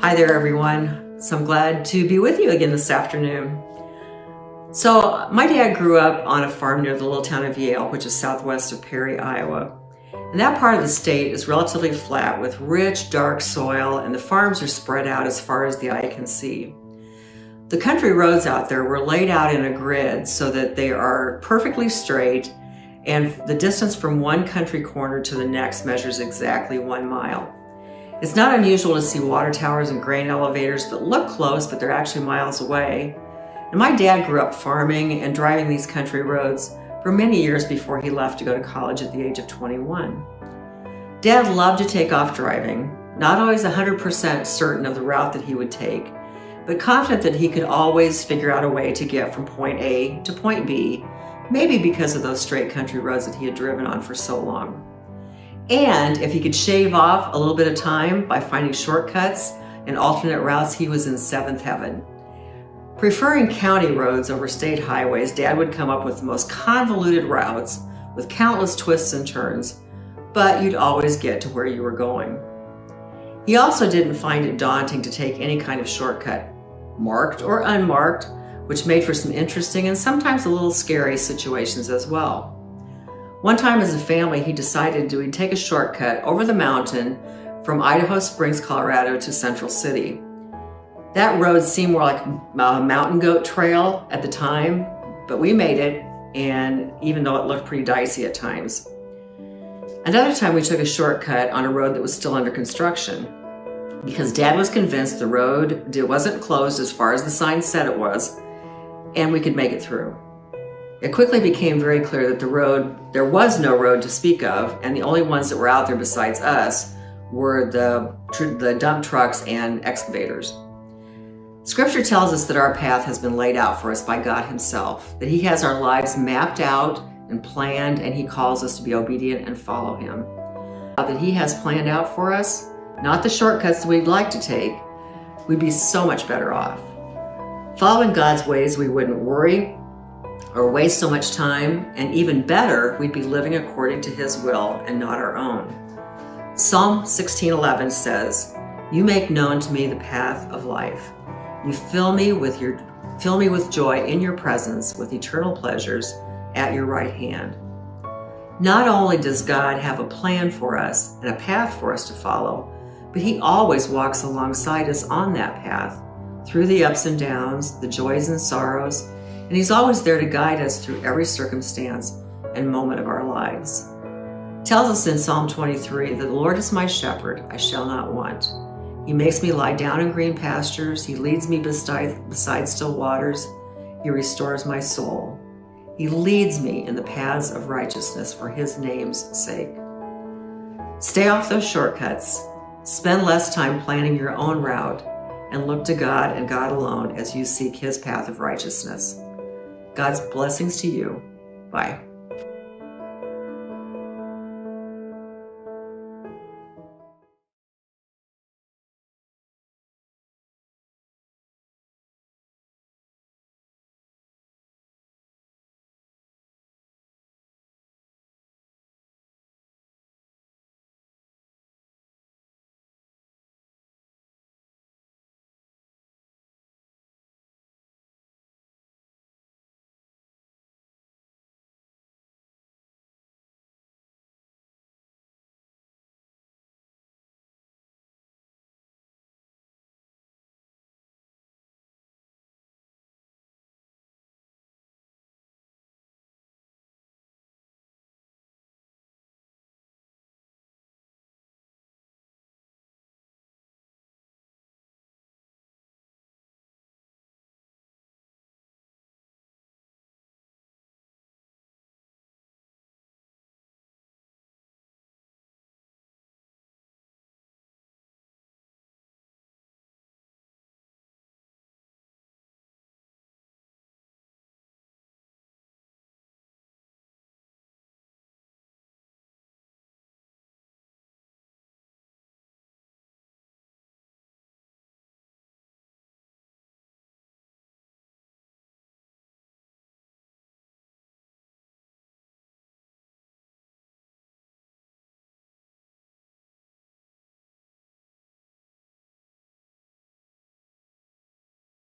Hi there, everyone. So I'm glad to be with you again this afternoon. So my dad grew up on a farm near the little town of Yale, which is southwest of Perry, Iowa. And that part of the state is relatively flat with rich, dark soil, and the farms are spread out as far as the eye can see. The country roads out there were laid out in a grid so that they are perfectly straight, and the distance from one country corner to the next measures exactly 1 mile. It's not unusual to see water towers and grain elevators that look close, but they're actually miles away. And my dad grew up farming and driving these country roads for many years before he left to go to college at the age of 21. Dad loved to take off driving, not always 100% certain of the route that he would take, but confident that he could always figure out a way to get from point A to point B, maybe because of those straight country roads that he had driven on for so long. And if he could shave off a little bit of time by finding shortcuts and alternate routes, he was in seventh heaven. Preferring county roads over state highways, Dad would come up with the most convoluted routes with countless twists and turns, but you'd always get to where you were going. He also didn't find it daunting to take any kind of shortcut, marked or unmarked, which made for some interesting and sometimes a little scary situations as well. One time as a family, he decided we'd take a shortcut over the mountain from Idaho Springs, Colorado to Central City. That road seemed more like a mountain goat trail at the time, but we made it, and even though it looked pretty dicey at times. Another time we took a shortcut on a road that was still under construction because Dad was convinced the road wasn't closed as far as the sign said it was, and we could make it through. It quickly became very clear that there was no road to speak of, and the only ones that were out there besides us were the dump trucks and excavators. Scripture tells us that our path has been laid out for us by God Himself, that He has our lives mapped out and planned, and He calls us to be obedient and follow Him. That He has planned out for us, not the shortcuts that we'd like to take, we'd be so much better off. Following God's ways, we wouldn't worry or waste so much time, and even better, we'd be living according to His will and not our own. Psalm 16:11 says, "You make known to me the path of life. You fill me with joy in your presence, with eternal pleasures at your right hand." Not only does God have a plan for us and a path for us to follow, but He always walks alongside us on that path, through the ups and downs, the joys and sorrows, and He's always there to guide us through every circumstance and moment of our lives. It tells us in Psalm 23 that the Lord is my shepherd, I shall not want. He makes me lie down in green pastures. He leads me beside still waters. He restores my soul. He leads me in the paths of righteousness for His name's sake. Stay off those shortcuts. Spend less time planning your own route, and look to God and God alone as you seek His path of righteousness. God's blessings to you. Bye.